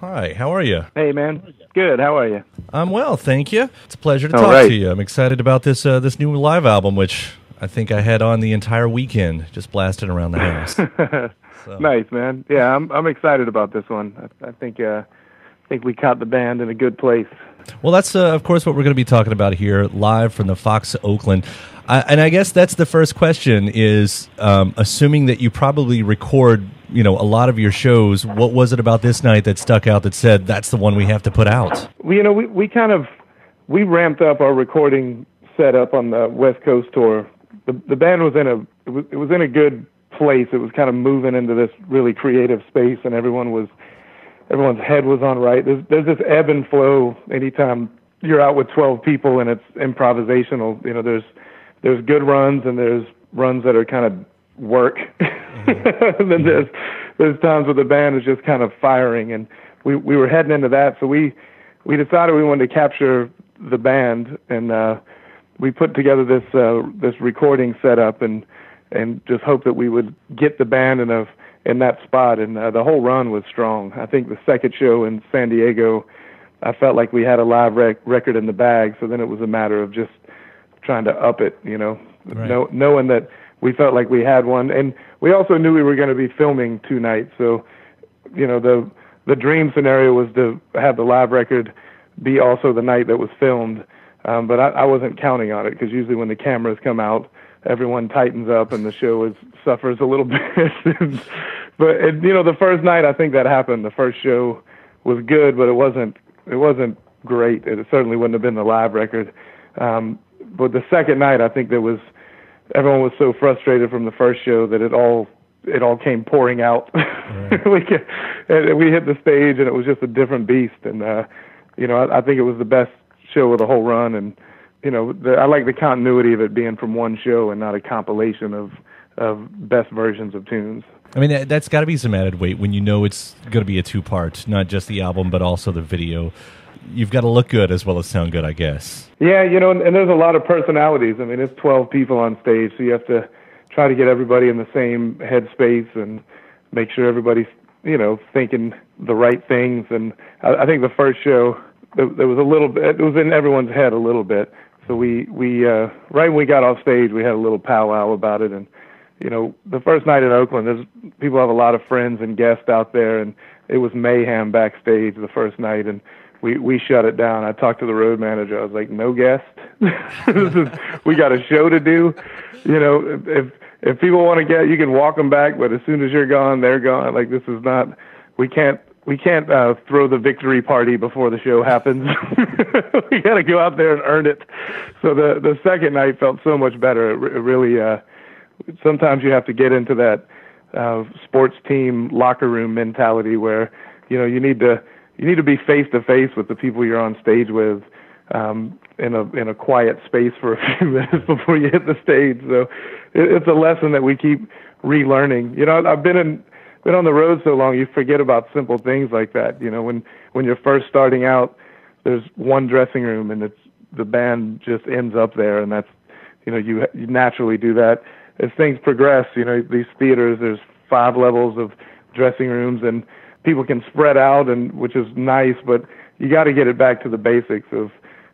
Hi, how are you? Hey, man. Good. How are you? I'm well, thank you. It's a pleasure to All talk right. to you. I'm excited about this new live album, which I think I had on the entire weekend, just blasting around the house. So. Nice, man. Yeah, I'm excited about this one. I think we caught the band in a good place. Well, that's of course what we're going to be talking about here, live from the Fox Oakland. And I guess that's the first question: is assuming that you probably record, a lot of your shows. What was it about this night that stuck out that said that's the one we have to put out? We ramped up our recording setup on the West Coast tour. The band was in a good place. It was kind of moving into this really creative space, and everyone's head was on right. There's this ebb and flow anytime you're out with 12 people and it's improvisational. There's good runs and there's runs that are kind of work. Mm-hmm. And then there's times where the band is just kind of firing, and we were heading into that. So we decided we wanted to capture the band, and we put together this recording setup and just hope that we would get the band in that spot. And the whole run was strong. I think the second show in San Diego, I felt like we had a live record in the bag. So then it was a matter of just trying to up it, right. Knowing that we felt like we had one. And we also knew we were going to be filming 2 nights. So, the dream scenario was to have the live record be also the night that was filmed. But I wasn't counting on it, because usually when the cameras come out, everyone tightens up and the show suffers a little bit. But the first night, I think that happened. The first show was good, but it wasn't great. It certainly wouldn't have been the live record. But the second night, I think everyone was so frustrated from the first show that it all came pouring out. Right. we hit the stage and it was just a different beast. And I think it was the best show of the whole run. And I like the continuity of it being from one show and not a compilation of best versions of tunes. I mean, that's got to be some added weight when it's going to be a 2-part, not just the album, but also the video. You've got to look good as well as sound good, I guess. Yeah, and there's a lot of personalities. I mean, it's 12 people on stage, so you have to try to get everybody in the same headspace and make sure everybody's, thinking the right things. And I think the first show, there was a little bit, it was in everyone's head a little bit. So we right when we got off stage, we had a little powwow about it. And, the first night in Oakland, people have a lot of friends and guests out there, and it was mayhem backstage the first night, and we shut it down. I talked to the road manager. I was like, no guest. We got a show to do. If people want to you can walk them back, but as soon as you're gone, they're gone. Like, this is not, we can't throw the victory party before the show happens. We got to go out there and earn it. So the second night felt so much better. It really, sometimes you have to get into that sports team locker room mentality where, you need to be face to face with the people you're on stage with, in a quiet space for a few minutes before you hit the stage. So it's a lesson that we keep relearning. I've been on the road so long, you forget about simple things like that. When you're first starting out, there's one dressing room and the band just ends up there, and that's, you naturally do that. As things progress, these theaters, there's 5 levels of dressing rooms, and people can spread out, and which is nice, but you got to get it back to the basics of,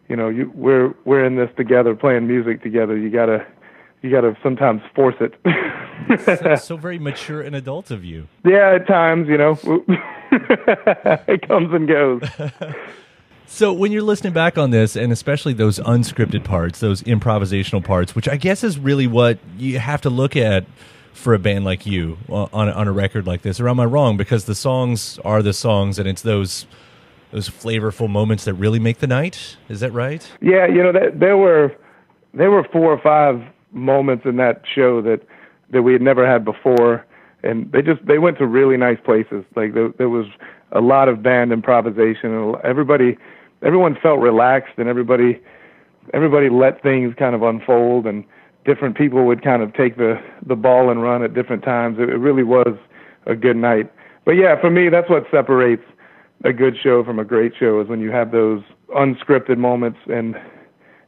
we're in this together, playing music together. You got to sometimes force it. so very mature and adult of you. Yeah, at times, it comes and goes. So when you're listening back on this, and especially those unscripted parts, those improvisational parts, which I guess is really what you have to look at for a band like you on a record like this, or am I wrong? Because the songs are the songs, and it's those flavorful moments that really make the night. Is that right? Yeah, there were 4 or 5 moments in that show that we had never had before, and they went to really nice places. Like there was a lot of band improvisation, and everyone felt relaxed, and everybody let things kind of unfold, and different people would kind of take the ball and run at different times. It really was a good night. But yeah, for me, that's what separates a good show from a great show, is when you have those unscripted moments and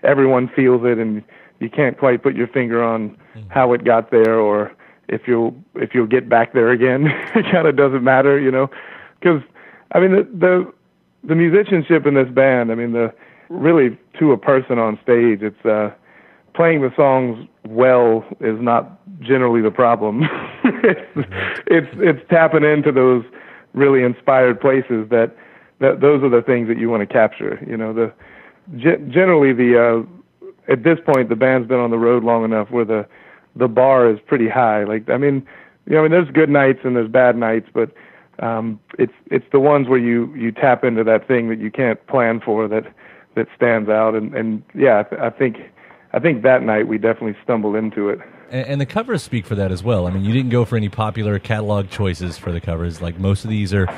everyone feels it, and you can't quite put your finger on how it got there, or if you'll get back there again. It kind of doesn't matter, because I mean, the musicianship in this band, I mean, really to a person on stage, it's playing the songs well is not generally the problem. it's tapping into those really inspired places that those are the things that you want to capture. You know, generally at this point the band's been on the road long enough where the bar is pretty high. Like, I mean, there's good nights and there's bad nights, but it's the ones where you tap into that thing that you can't plan for that stands out. And yeah, I think that night we definitely stumbled into it. And the covers speak for that as well. I mean, you didn't go for any popular catalog choices for the covers. Like, most of these are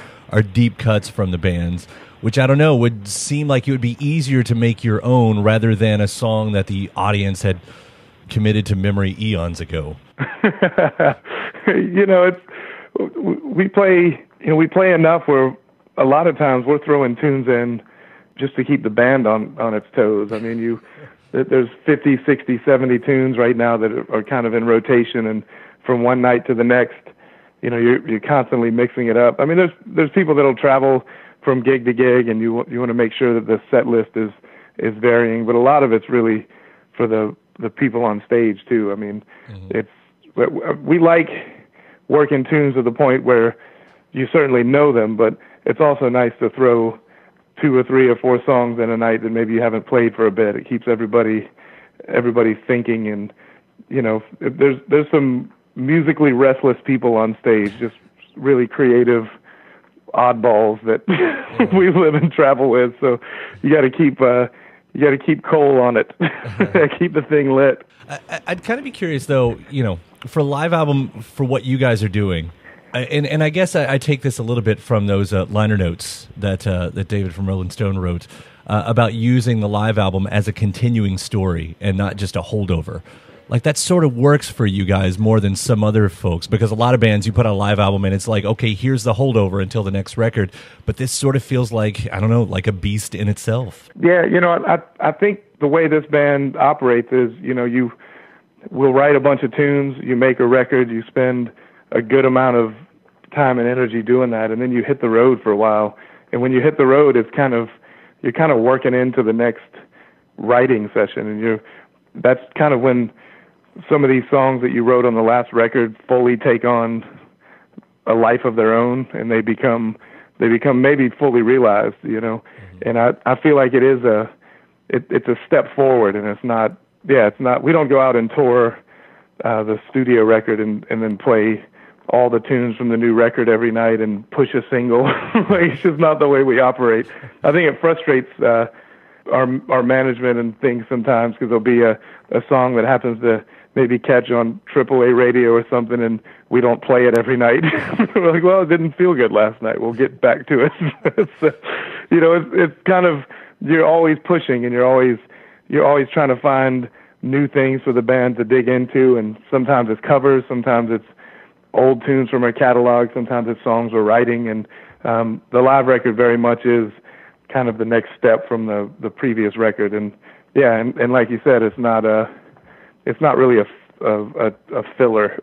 deep cuts from the bands, which, I don't know, would seem like it would be easier to make your own rather than a song that the audience had committed to memory eons ago. We play enough where a lot of times we're throwing tunes in just to keep the band on its toes. I mean, there's 50, 60, 70 tunes right now that are kind of in rotation, and from one night to the next, you're constantly mixing it up. I mean, there's people that'll travel from gig to gig, and you want to make sure that the set list is varying, but a lot of it's really for the people on stage too. I mean, we like working tunes to the point where you certainly know them, but it's also nice to throw 2 or 3 or 4 songs in a night that maybe you haven't played for a bit. It keeps everybody thinking, and there's some musically restless people on stage, just really creative oddballs that we live and travel with. So you got to keep coal on it, keep the thing lit. I'd kind of be curious though, for a live album, for what you guys are doing. And I guess I take this a little bit from those liner notes that David from Rolling Stone wrote about using the live album as a continuing story and not just a holdover. Like, that sort of works for you guys more than some other folks, because a lot of bands, you put out a live album and it's like, okay, here's the holdover until the next record. But this sort of feels like, I don't know, like a beast in itself. Yeah, I think the way this band operates is, we'll write a bunch of tunes, you make a record, you spend a good amount of time and energy doing that, and then you hit the road for a while. And when you hit the road, you're kind of working into the next writing session, and that's kind of when some of these songs that you wrote on the last record fully take on a life of their own, and they become maybe fully realized, And I feel like it's a step forward, and it's not. We don't go out and tour the studio record and then play all the tunes from the new record every night and push a single. It's just not the way we operate. I think it frustrates our management and things sometimes, because there'll be a song that happens to maybe catch on AAA radio or something, and we don't play it every night. We're like, well, it didn't feel good last night. We'll get back to it. It's kind of, you're always pushing, and you're always trying to find new things for the band to dig into, and sometimes it's covers, sometimes it's old tunes from our catalog, sometimes it's songs we're writing, and the live record very much is kind of the next step from the previous record. And yeah, and like you said, it's not really a filler.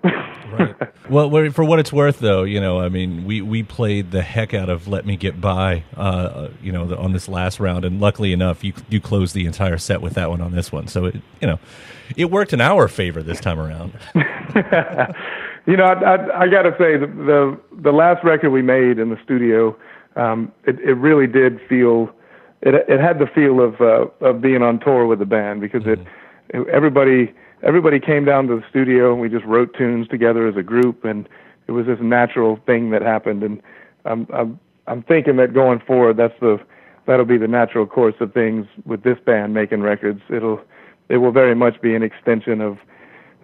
Right. Well, for what it's worth, though, I mean, we played the heck out of "Let Me Get By," on this last round, and luckily enough, you closed the entire set with that one on this one, so it worked in our favor this time around. I got to say, the last record we made in the studio, it really did feel. It had the feel of being on tour with the band, because everybody came down to the studio, and we just wrote tunes together as a group, and it was this natural thing that happened. And I'm thinking that going forward, that'll be the natural course of things with this band making records. It will very much be an extension of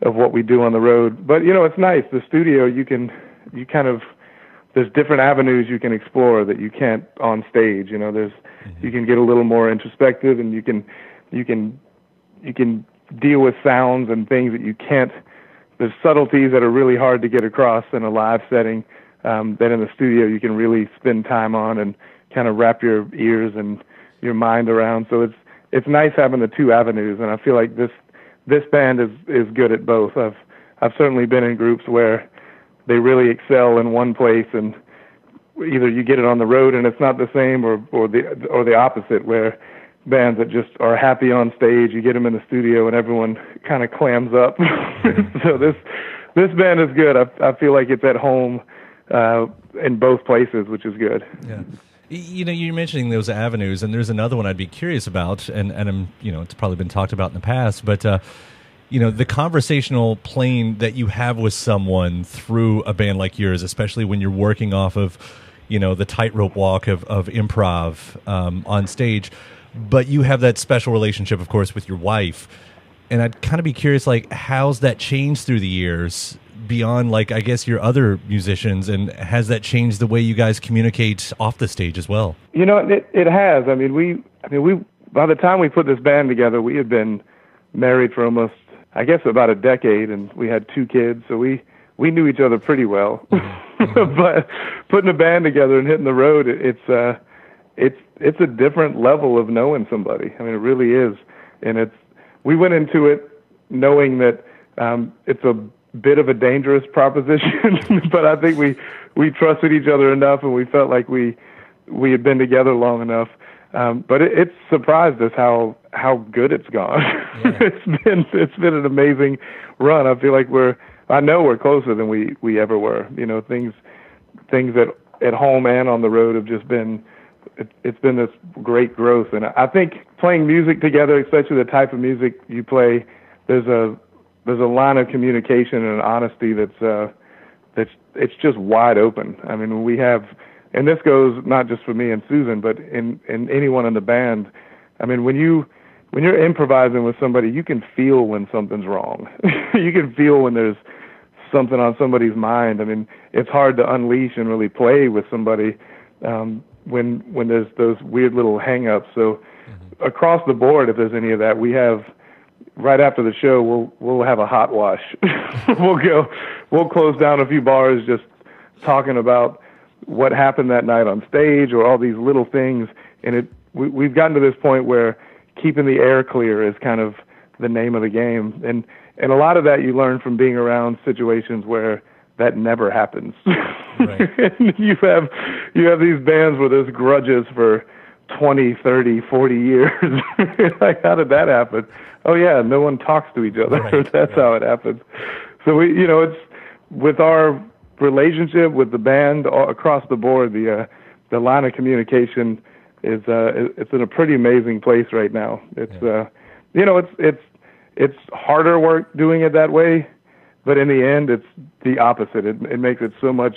what we do on the road. But it's nice. The studio, there's different avenues you can explore that you can't on stage. You can get a little more introspective, and you can deal with sounds and things that you can't. There's subtleties that are really hard to get across in a live setting, that in the studio you can really spend time on and kind of wrap your ears and your mind around. So it's nice having the two avenues, and I feel like this band is good at both. I've certainly been in groups where they really excel in one place, and either you get it on the road and it's not the same, or the opposite, where bands that just are happy on stage, you get them in the studio and everyone kind of clams up. So this band is good. I feel like it's at home in both places, which is good. Yeah. You know, you're mentioning those avenues, and there's another one I'd be curious about, and I'm, you know, it's probably been talked about in the past, but you know, the conversational plane that you have with someone through a band like yours, especially when you're working off of, you know, the tightrope walk of improv on stage, but you have that special relationship, of course, with your wife. And I'd kind of be curious, like, how's that changed through the years beyond, like, I guess your other musicians, and has that changed the way you guys communicate off the stage as well? You know, it has. I mean, we by the time we put this band together, we had been married for almost, I guess, about a decade, and we had 2 kids, so we knew each other pretty well. But putting a band together and hitting the road, it's a different level of knowing somebody. I mean, it really is. And we went into it knowing that it's a bit of a dangerous proposition, but I think we trusted each other enough, and we felt like we had been together long enough. But it's surprised us how good it's gone. Yeah. It's been an amazing run. I feel like I know we're closer than we ever were. You know, things that at home and on the road have just been, it's been this great growth. And I think playing music together, especially the type of music you play, there's a line of communication and honesty that's it's just wide open. I mean, we have, and this goes not just for me and Susan, but in anyone in the band. I mean, when you're improvising with somebody, you can feel when something's wrong. You can feel when there's something on somebody's mind. I mean, it's hard to unleash and really play with somebody when there's those weird little hang-ups. So across the board, if there's any of that, we have, right after the show, we'll have a hot wash. We'll close down a few bars just talking about what happened that night on stage, or all these little things. And we've gotten to this point where keeping the air clear is kind of the name of the game. And a lot of that you learn from being around situations where that never happens. Right. And you have these bands where there's grudges for 20, 30, 40 years. Like, how did that happen? Oh yeah, no one talks to each other. Right. That's how it happens. So it's with our relationship with the band across the board, the line of communication is it's in a pretty amazing place right now. It's harder work doing it that way, but in the end, it's the opposite. It makes it so much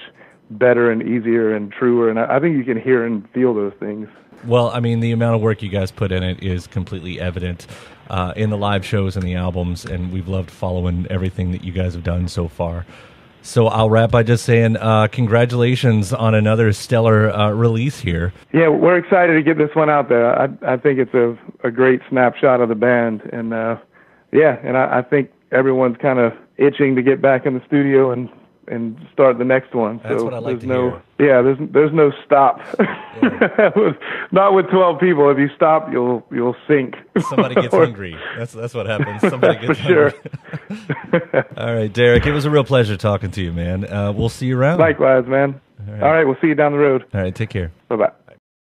better and easier and truer, and I think you can hear and feel those things. Well, I mean, the amount of work you guys put in it is completely evident in the live shows and the albums, and we've loved following everything that you guys have done so far. So I'll wrap by just saying congratulations on another stellar release here. Yeah, we're excited to get this one out there. I think it's a great snapshot of the band, and I think everyone's kind of itching to get back in the studio and start the next one. That's what I like to hear. Yeah, there's no stop. Yeah. Not with 12 people. If you stop, you'll sink. Somebody gets hungry. That's what happens. Somebody gets hungry. Sure. All right, Derek, it was a real pleasure talking to you, man. We'll see you around. Likewise, man. All right, we'll see you down the road. All right, take care. Bye-bye.